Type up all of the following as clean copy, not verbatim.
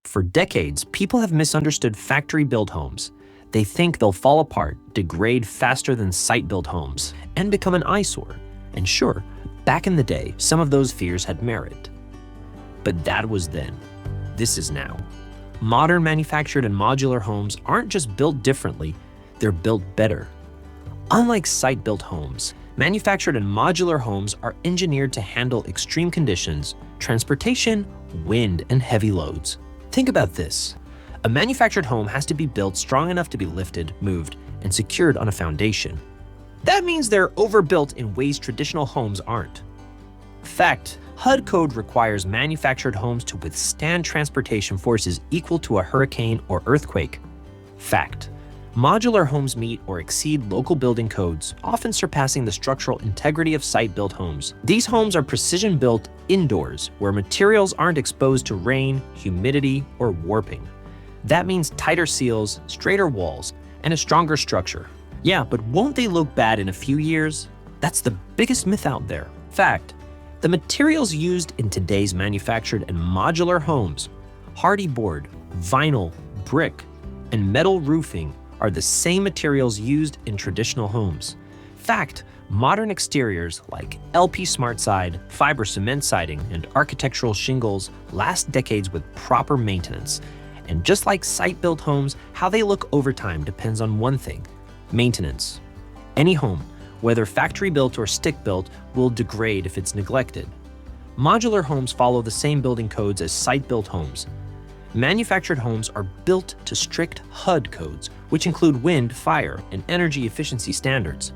For decades, people have misunderstood factory-built homes. They think they'll fall apart, degrade faster than site-built homes, and become an eyesore. And sure, back in the day, some of those fears had merit. But that was then. This is now. Modern manufactured and modular homes aren't just built differently, they're built better. Unlike site-built homes, manufactured and modular homes are engineered to handle extreme conditions, transportation, wind, and heavy loads. Think about this. A manufactured home has to be built strong enough to be lifted, moved, and secured on a foundation. That means they're overbuilt in ways traditional homes aren't. Fact, HUD code requires manufactured homes to withstand transportation forces equal to a hurricane or earthquake. Fact, modular homes meet or exceed local building codes, often surpassing the structural integrity of site-built homes. These homes are precision-built indoors, where materials aren't exposed to rain, humidity, or warping. That means tighter seals, straighter walls, and a stronger structure. Yeah, but won't they look bad in a few years? That's the biggest myth out there. Fact, the materials used in today's manufactured and modular homes, hardy board, vinyl, brick, and metal roofing are the same materials used in traditional homes. Fact, modern exteriors like LP SmartSide, fiber cement siding, and architectural shingles last decades with proper maintenance. And just like site-built homes, how they look over time depends on one thing: maintenance. Any home, whether factory-built or stick-built, will degrade if it's neglected. Modular homes follow the same building codes as site-built homes. Manufactured homes are built to strict HUD codes, which include wind, fire, and energy efficiency standards.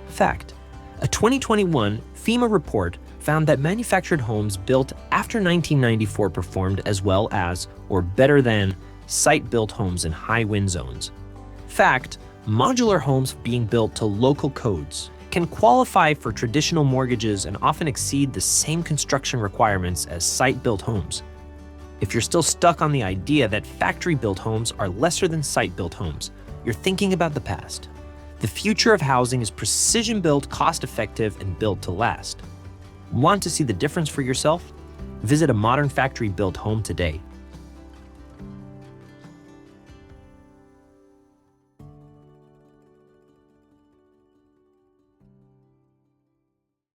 Fact, a 2021 FEMA report found that manufactured homes built after 1994 performed as well as, or better than, site-built homes in high wind zones. Fact, modular homes being built to local codes can qualify for traditional mortgages and often exceed the same construction requirements as site-built homes. If you're still stuck on the idea that factory-built homes are lesser than site-built homes, you're thinking about the past. The future of housing is precision-built, cost-effective, and built to last. Want to see the difference for yourself? Visit a modern factory-built home today.